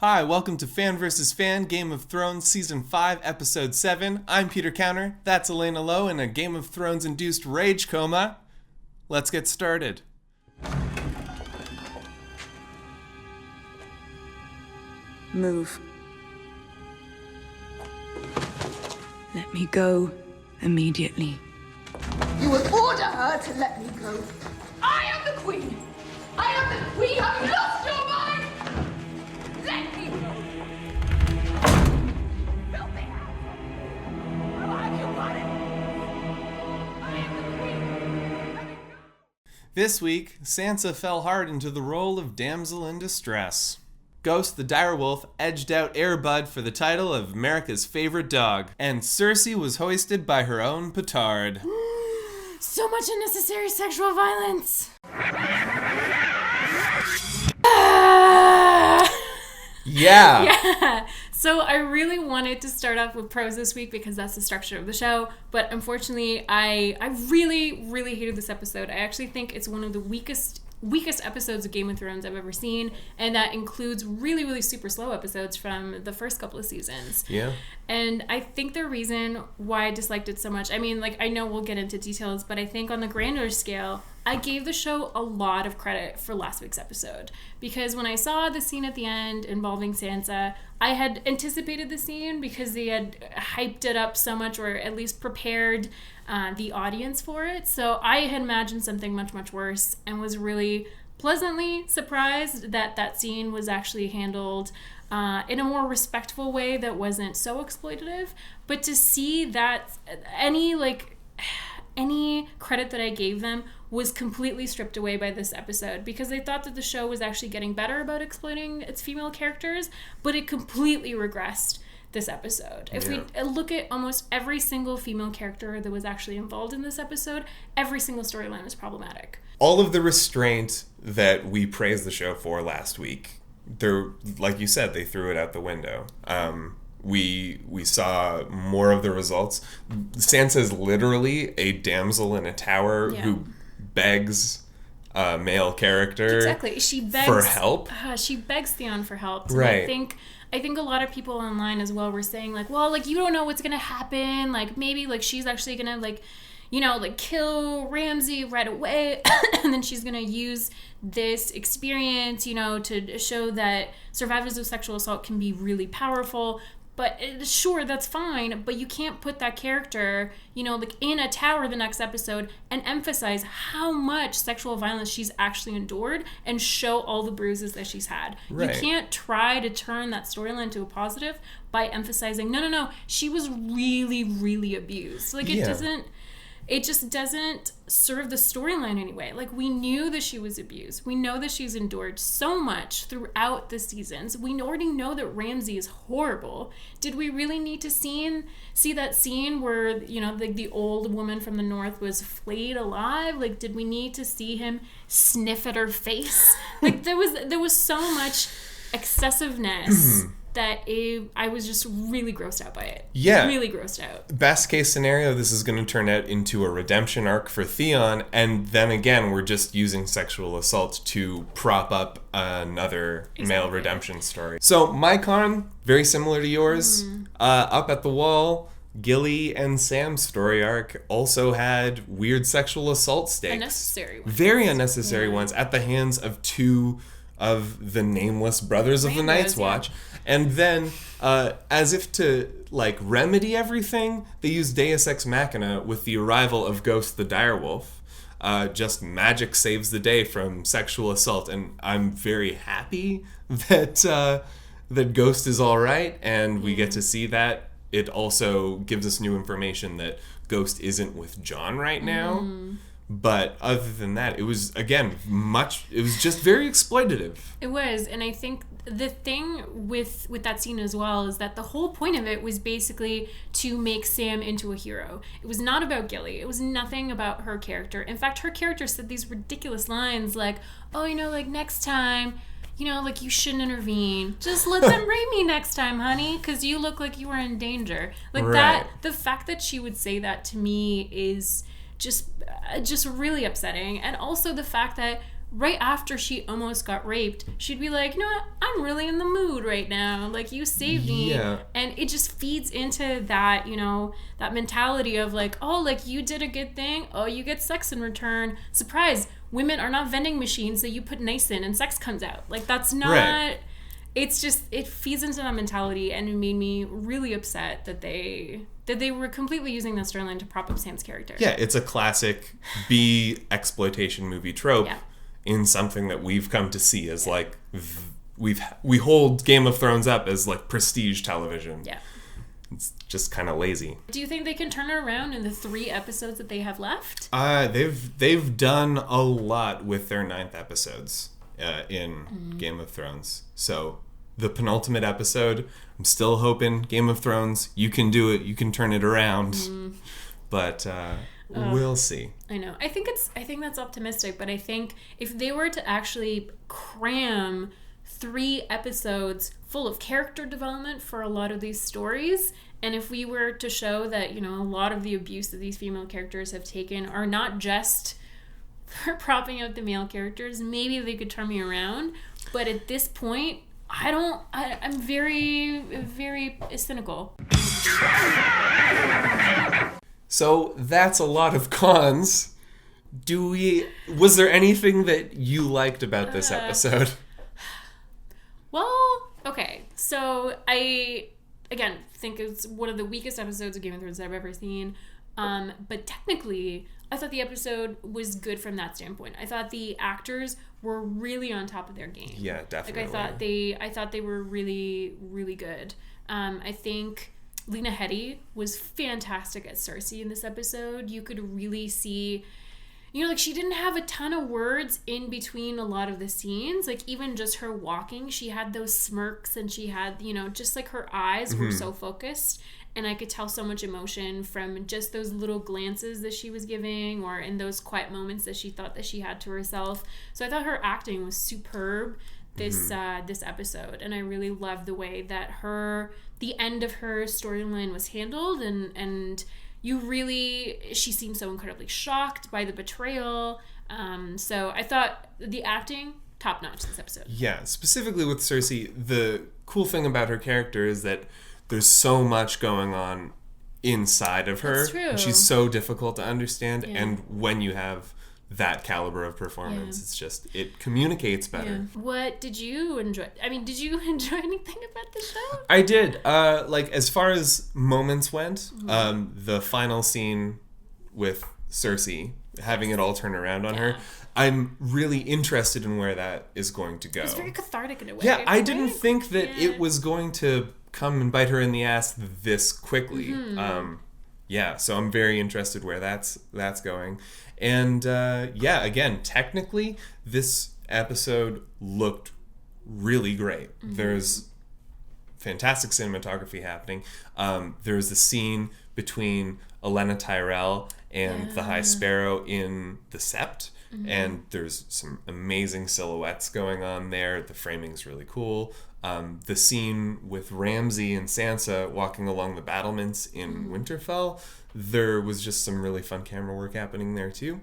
Hi, welcome to Fan vs. Fan, Game of Thrones, Season 5, Episode 7. I'm Peter Counter, that's Elena Lowe in a Game of Thrones-induced rage coma. Let's get started. Move. Let me go immediately. You will order her to let me go. I am the queen. I am the queen. Have you lost your mind? Let me go. Filthy ass. Who have you got it? I am the queen. Let me go. This week, Sansa fell hard into the role of damsel in distress. Ghost the direwolf edged out Air Bud for the title of America's favorite dog, and Cersei was hoisted by her own petard. So much unnecessary sexual violence. Yeah. So I really wanted to start off with prose this week because that's the structure of the show. But unfortunately, I really, really hated this episode. I actually think it's one of the weakest episodes of Game of Thrones I've ever seen, and that includes really, really super slow episodes from the first couple of seasons. Yeah. And I think the reason why I disliked it so much, I mean, like, I know we'll get into details, but I think on the grander scale, I gave the show a lot of credit for last week's episode. Because when I saw the scene at the end involving Sansa, I had anticipated the scene because they had hyped it up so much, or at least prepared the audience for it. So I had imagined something much, much worse, and was really pleasantly surprised that that scene was actually handled in a more respectful way that wasn't so exploitative. But to see that any credit that I gave them was completely stripped away by this episode, because they thought that the show was actually getting better about exploiting its female characters, but it completely regressed this episode. If we look at almost every single female character that was actually involved in this episode, every single storyline was problematic. All of the restraint that we praised the show for last week, like you said, they threw it out the window. We saw more of the results. Sansa's literally a damsel in a tower who begs a male character She begs for help. She begs Theon for help. Right. I think a lot of people online as well were saying, like, well, like, you don't know what's gonna happen. Like, maybe, like, she's actually gonna, like, you know, like, kill Ramsay right away, and then she's gonna use this experience, you know, to show that survivors of sexual assault can be really powerful. But sure, that's fine, but you can't put that character, you know, like, in a tower the next episode and emphasize how much sexual violence she's actually endured and show all the bruises that she's had. Right. You can't try to turn that storyline to a positive by emphasizing, no, she was really, really abused. Like, it just doesn't serve the storyline anyway. Like, we knew that she was abused. We know that she's endured so much throughout the seasons. We already know that Ramsay is horrible. Did we really need to see that scene where, you know, the old woman from the north was flayed alive? Like, did we need to see him sniff at her face? Like, there was so much excessiveness that I was just really grossed out by it. Yeah. Really grossed out. Best case scenario, this is going to turn out into a redemption arc for Theon, and then again, we're just using sexual assault to prop up another male redemption story. So, my con, very similar to yours. Up at the Wall, Gilly and Sam's story arc also had weird sexual assault stakes. Unnecessary ones. Very unnecessary ones at the hands of two of the nameless brothers of the Night's Watch. And then, as if to, like, remedy everything, they use Deus Ex Machina with the arrival of Ghost the direwolf. Just magic saves the day from sexual assault, and I'm very happy that Ghost is all right, and we get to see that. It also gives us new information that Ghost isn't with Jon right now. But other than that, it was, again, it was just very exploitative. It was, and I think the thing with that scene as well is that the whole point of it was basically to make Sam into a hero. It was not about Gilly. It was nothing about her character. In fact, her character said these ridiculous lines like, oh, you know, like, next time, you know, like, you shouldn't intervene. Just let them rape me next time, honey, because you look like you were in danger. Like, right. The fact that she would say that to me is just really upsetting. And also the fact that right after she almost got raped, she'd be like, you know what, I'm really in the mood right now. Like, you saved me. Yeah. And it just feeds into that, you know, that mentality of like, oh, like, you did a good thing. Oh, you get sex in return. Surprise. Women are not vending machines that you put nice in and sex comes out. Like, that's not... Right. It's just, it feeds into that mentality, and it made me really upset that they were completely using that storyline to prop up Sam's character. Yeah, it's a classic B exploitation movie trope in something that we've come to see as like we hold Game of Thrones up as like prestige television. Yeah. It's just kind of lazy. Do you think they can turn it around in the 3 episodes that they have left? They've done a lot with their 9th episodes in Game of Thrones. So the penultimate episode, I'm still hoping Game of Thrones, you can do it, you can turn it around. But we'll see. I know. I think that's optimistic, but I think if they were to actually cram 3 episodes full of character development for a lot of these stories, and if we were to show that, you know, a lot of the abuse that these female characters have taken are not just for propping out the male characters, maybe they could turn me around. But at this point, I'm very, very cynical. So that's a lot of cons. Was there anything that you liked about this episode? Well, okay. So I, again, think it's one of the weakest episodes of Game of Thrones I've ever seen. But technically, I thought the episode was good from that standpoint. I thought the actors were really on top of their game. Yeah, definitely. Like, I thought they were really, really good. I think Lena Headey was fantastic as Cersei in this episode. You could really see, you know, like, she didn't have a ton of words in between a lot of the scenes. Like, even just her walking, she had those smirks, and she had, you know, just like her eyes were so focused. And I could tell so much emotion from just those little glances that she was giving, or in those quiet moments that she thought that she had to herself. So I thought her acting was superb this episode, and I really loved the way that the end of her storyline was handled, and she seemed so incredibly shocked by the betrayal. So I thought the acting, top notch this episode. Yeah, specifically with Cersei, the cool thing about her character is that there's so much going on inside of her. That's true. And she's so difficult to understand. Yeah. And when you have that caliber of performance, it's just, it communicates better. Yeah. What did you enjoy? I mean, did you enjoy anything about the show? I did. Like, as far as moments went, the final scene with Cersei, having it all turn around on her, I'm really interested in where that is going to go. It's very cathartic in a way. Yeah, I didn't think that it was going to come and bite her in the ass this quickly. So I'm very interested where that's going. And again, technically, this episode looked really great. There's fantastic cinematography happening. There's the scene between Olenna Tyrell and the High Sparrow in the Sept. And there's some amazing silhouettes going on there. The framing's really cool. The scene with Ramsay and Sansa walking along the battlements in Winterfell, there was just some really fun camera work happening there too.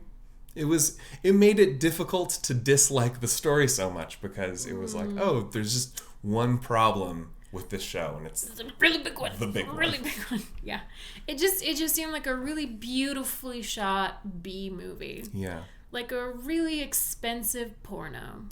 It made it difficult to dislike the story so much, because it was like, oh, there's just one problem with this show, and it's a really big one. The big one. Yeah. It just seemed like a really beautifully shot B movie. Yeah. Like a really expensive porno.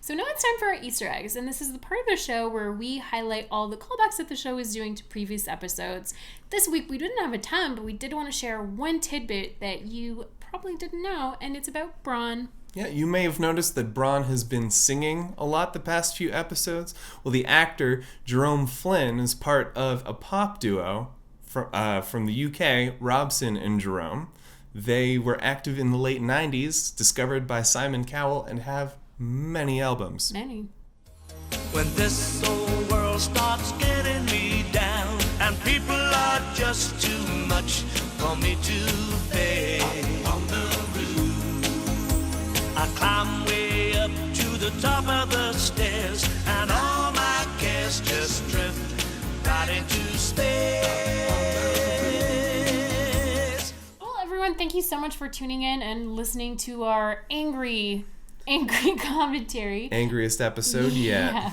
So now it's time for our Easter eggs, and this is the part of the show where we highlight all the callbacks that the show is doing to previous episodes. This week we didn't have a ton, but we did want to share one tidbit that you probably didn't know, and it's about Bronn. Yeah, you may have noticed that Bronn has been singing a lot the past few episodes. Well, the actor Jerome Flynn is part of a pop duo from the UK, Robson and Jerome. They were active in the late 90s, discovered by Simon Cowell, and have many albums. Many. When this old world starts getting me down, and people are just too much for me to bear. On the roof, I climb way up to the top of the stairs, and all my cares just drift right into space. Well, everyone, thank you you so much for tuning in and listening to our angry commentary. Angriest episode yet. Yeah.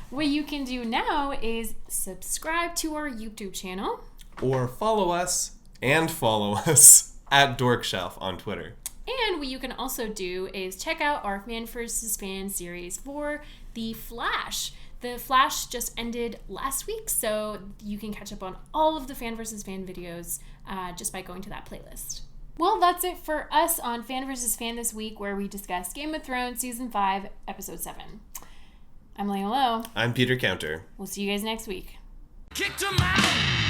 What you can do now is subscribe to our YouTube channel. Or follow us at Dorkshelf on Twitter. And what you can also do is check out our Fan vs. Fan series for The Flash. The Flash just ended last week, so you can catch up on all of the Fan vs. Fan videos just by going to that playlist. Well, that's it for us on Fan vs. Fan this week, where we discuss Game of Thrones Season 5, Episode 7. I'm Leila Lowe. I'm Peter Counter. We'll see you guys next week. Kicked him out.